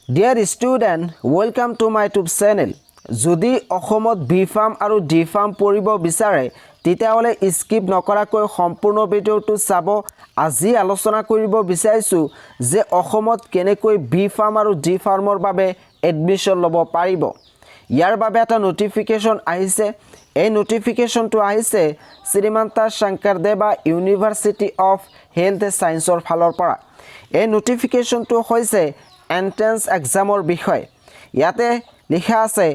Dear student, welcome to my YouTube channel. যদি অসমত B farm আৰু ডি ফাৰ্ম পঢ়িব বিচাৰে তেতিয়াহলে স্কিপ নকৰাকৈ সম্পূৰ্ণ ভিডিওটো চাব। আজি আলোচনা কৰিব বিচাৰিছো যে অসমত কেনেকৈ বি ফাৰ্ম আৰু ডি ফাৰ্মৰ বাবে এডমিশন ল'ব পাৰিব। ইয়াৰ বাবে এটা নোটিফিকেশন আহিছে। এই নোটিফিকেশনটো আহিছে Srimanta Sankardeva university of health সায়েন্সৰ ফালৰ পৰা। এই নোটিফিকেশনটো হৈছে এন্ট্ৰেন্স এক্সামৰ বিষয়। ইয়াতে লিখা আছে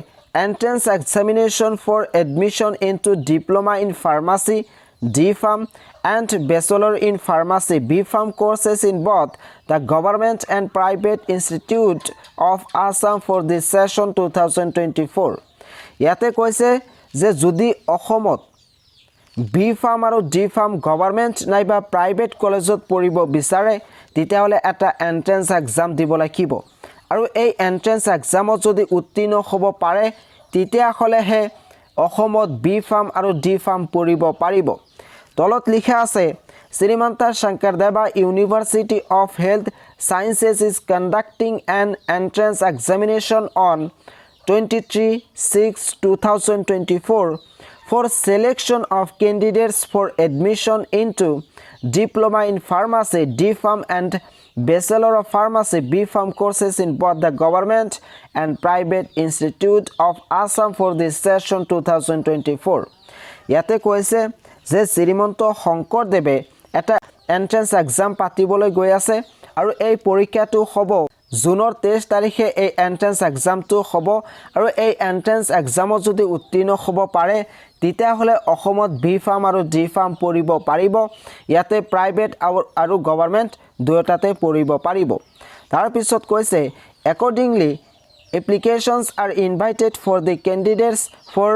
Entrance examination for admission into Diploma in Pharmacy, D.Pharm, and Bachelor in Pharmacy, B.Pharm courses in both the government and private institute of Assam for this session 2024. ইয়াতে কৈছে যে যদি অসমত B.Pharm আৰু D.Pharm গভৰ্ণমেণ্ট নাইবা প্ৰাইভেট কলেজত পঢ়িব বিচাৰে তেতিয়াহলে এটা এন্ট্ৰেন্স এক্সাম দিব লাগিব। আৰু এই এন্ট্ৰেন্স এক্সামত যদি উত্তীৰ্ণ হ'ব পাৰে তেতিয়াহলেহে অসমত বি ফাৰ্ম আৰু ডি ফাৰ্ম পঢ়িব পাৰিব। তলত লিখা আছে Srimanta Sankardeva university of health sciences is conducting an entrance examination on 23/6/2024 for selection of candidates for admission into Diploma in Pharmacy, D.Pharm, and Bachelor of Pharmacy, B.Pharm courses in both the government and private institute of Assam for this session 2024. ইয়াতে কৈছে যে শ্ৰীমন্ত শংকৰদেৱে এটা entrance exam পাতিবলৈ গৈ আছে আৰু এই পৰীক্ষাটো হ'ব জুনৰ 23 তাৰিখে। এই এন্ট্ৰেন্স এক্সামটো হ'ব আৰু এই এন্ট্ৰেন্স এক্সামত যদি উত্তীৰ্ণ হ'ব পাৰে তেতিয়াহলে অসমত বি ফাৰ্ম আৰু ডি ফাৰ্ম পঢ়িব পাৰিব। ইয়াতে প্ৰাইভেট আৰু গভৰ্ণমেণ্ট দুয়োটাতে পঢ়িব পাৰিব। তাৰ পিছত কৈছে accordingly applications are invited for the candidates for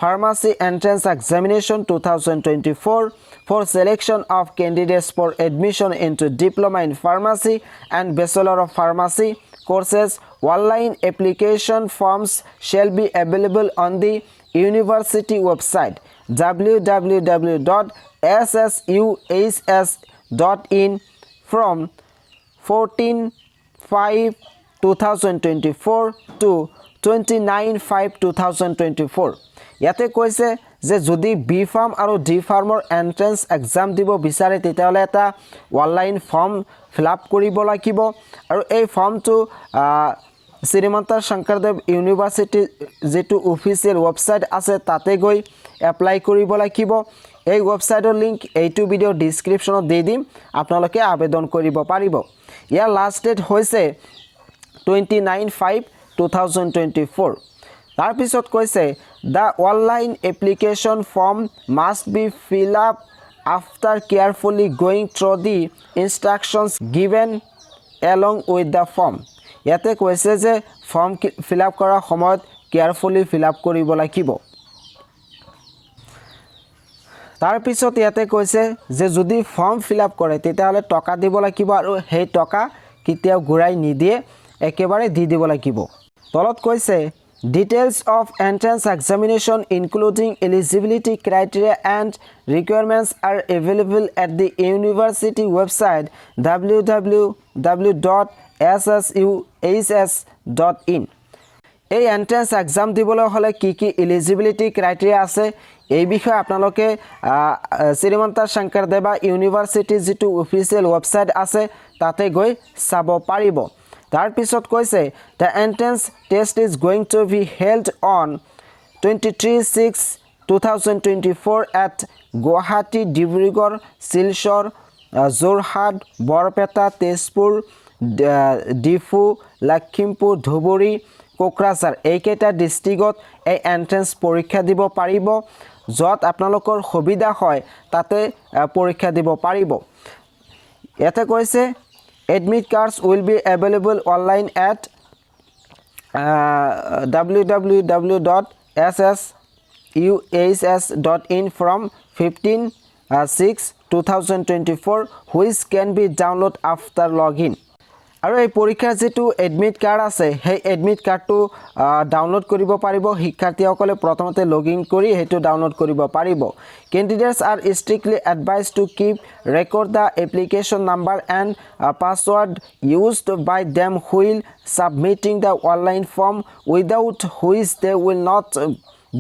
Pharmacy Entrance Examination 2024 for selection of candidates for admission into Diploma in Pharmacy and Bachelor of Pharmacy courses. Online application forms shall be available on the university website www.ssuhs.in from 14/5/2024 to 29/5/2024. ইয়াতে কৈছে যে যদি B farm আৰু D ফাৰ্মৰ entrance exam দিব বিচাৰে তেতিয়াহলে এটা অনলাইন ফৰ্ম ফিল আপ কৰিব লাগিব আৰু এই ফৰ্মটো শ্ৰীমন্ত শংকৰদেৱ ইউনিভাৰ্চিটি যেটো অফিচিয়েল ৱেবছাইট আছে তাতে গৈ এপ্লাই কৰিব লাগিব। এই ৱেবছাইটৰ লিংক এইটো ভিডিও ডেসক্ৰিপচনত দি দিম, আপোনালোকে আবেদন কৰিব পাৰিব। ইয়াৰ লাষ্ট ডেট হৈছে 29/5/2024। তাৰ পিছত কৈছে the online application form must be filled up after carefully going through the instructions given along with the form. ইয়াতে কৈছে যে ফৰ্ম ফিল আপ কৰাৰ সময়ত কেয়াৰফুলি ফিল আপ কৰিব লাগিব। তাৰ পিছত ইয়াতে কৈছে যে যদি ফৰ্ম ফিল আপ কৰে তেতিয়াহলে টকা দিব লাগিব আৰু সেই টকা কেতিয়াও ঘূৰাই নিদিয়ে, একেবাৰে দি দিব লাগিব। তলত কৈছে details of entrance examination including eligibility criteria and requirements are available at the university website www.ssuhs.in. এই এন্ট্ৰেন্স এক্সাম দিবলৈ হলে কি কি এলিজিবিলিটি ক্ৰাইটেৰিয়া আছে এই বিষয়ে আপোনালোকে শ্ৰীমন্ত শংকৰদেৱা ইউনিভাৰ্চিটি যেটো অফিচিয়েল ৱেবছাইট আছে তাতে গৈ চাব পাৰিব। তাৰ পিছত কৈছে the entrance test is going to be held on 23/6/2024 at Guwahati, Dibrugarh, Silchar, Jorhat, Borpeta, Tezpur, Difu, Lakhimpur, Dhuburi, Kokraঝাৰ এইকেইটা ডিস্ট্ৰিক্টত এই এন্ট্ৰেন্স পৰীক্ষা দিব পাৰিব। যত আপোনালোকৰ সুবিধা হয় তাতে পৰীক্ষা দিব পাৰিব। ইয়াতে কৈছে admit cards will be available online at www.ssuhs.in from 15/6/2024 which can be downloaded after login. আৰু এই পৰীক্ষাৰ যেটো এডমিট কাৰ্ড আছে সেই এডমিট কাৰ্ডটো ডাউনলোড কৰিব পাৰিব শিক্ষাৰ্থীসকলে প্ৰথমতে লগইন কৰি হেতু ডাউনলোড কৰিব পাৰিব Candidates are strictly advised to keep record the application number and password used by them while submitting the online form without which they will not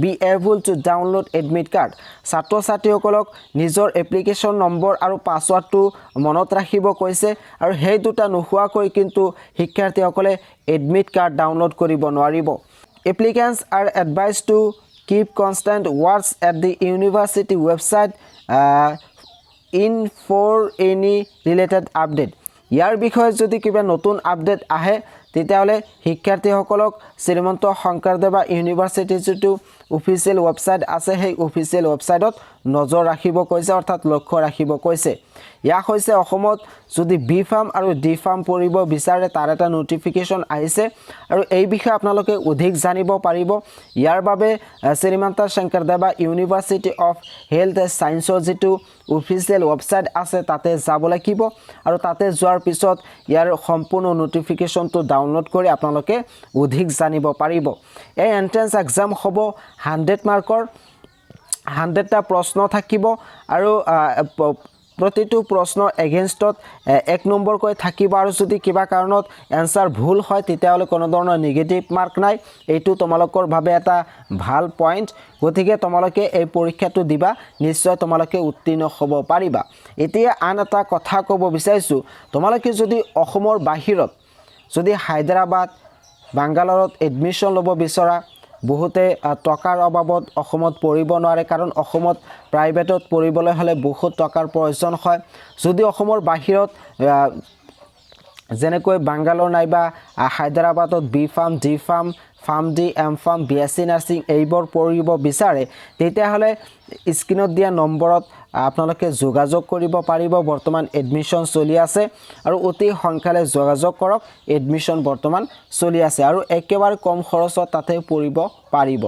be able to download admit card ছাত্ৰ ছাত্ৰীসকলক নিজৰ application number আৰু পাছৱৰ্ডটো মনত ৰাখিব কৈছে আৰু সেই দুটা নোহোৱাকৈ কিন্তু শিক্ষাৰ্থীসকলে এডমিট কাৰ্ড ডাউনলোড কৰিব নোৱাৰিব Applicants are advised to keep constant watch at the university website in for any related update ইয়াৰ বিষয়ে যদি কিবা নতুন আপডেট আহে তেতিয়াহলে শিক্ষাৰ্থীসকলক শ্ৰীমন্ত শংকৰদেৱ ইউনিভাৰ্সিটি যেটো অফিচিয়েল ওয়েবসাইট আছে সেই অফিচিয়েল ওয়েবসাইটত নজৰ ৰাখিব কৈছে অৰ্থাৎ লক্ষ্য ৰাখিব কৈছে ইয়াক হৈছে অসমত যদি বি ফাৰ্ম আৰু ডি ফাৰ্ম পঢ়িব বিচাৰে তাৰ এটা নোটিফিকেশন আহিছে আৰু এই বিষয়ে আপোনালোকে অধিক জানিব পাৰিব ইয়াৰ বাবে Srimanta Sankardev university of health সায়েন্সৰ যেটো অফিচিয়েল ওয়েবসাইট আছে তাতে যাব লাগিব আৰু তাতে যোৱাৰ পিছত ইয়াৰ সম্পূৰ্ণ নোটিফিকেশনটো ডাউনলোড কৰি আপোনালোকে অধিক জানিব পাৰিব এই এন্ট্ৰেন্স এক্সাম হ'ব 100 মাৰ্কৰ 100টা প্ৰশ্ন থাকিব আৰু প্ৰতিটো প্ৰশ্নৰ এগেইনষ্টত 1 নম্বৰ কৈ থাকিব আৰু যদি কিবা কাৰণত এনসাৰ ভুল হয় তেতিয়াহলে কোনো ধৰণৰ নেগেটিভ মাৰ্ক নাই এইটো তোমালোকৰ ভাবে এটা ভাল পইণ্ট গতিকে তোমালোকে এই পৰীক্ষাটো দিবা নিশ্চয় তোমালোকে উত্তীৰ্ণ হ'ব পাৰিবা এতিয়া আন এটা কথা ক'ব বিচাৰিছো তোমালোকে যদি অসমৰ বাহিৰত যদি হায়দৰাবাদ বাংগালোৰত এডমিশন ল'ব বিচৰা বহুতে টকাৰ অভাৱত অসমত পঢ়িব নোৱাৰে কাৰণ অসমত প্ৰাইভেটত পঢ়িবলৈ হলে বহুত টকাৰ প্ৰয়োজন হয় যদি অসমৰ বাহিৰত যেনেকৈ বাংগালোৰ নাইবা হায়দৰাবাদত B pharm D pharm pharm D M pharm BSc nursing এইবোৰ পঢ়িব বিচাৰে তেতিয়াহলে স্ক্ৰিনত দিয়া নম্বৰত আপোনালোকে যোগাযোগ কৰিব পাৰিব বৰ্তমান এডমিশন চলি আছে আৰু অতি সংখ্যালে যোগাযোগ কৰক এডমিশন বৰ্তমান চলি আছে আৰু একেবাৰে কম খৰচত তাতে পঢ়িব পাৰিব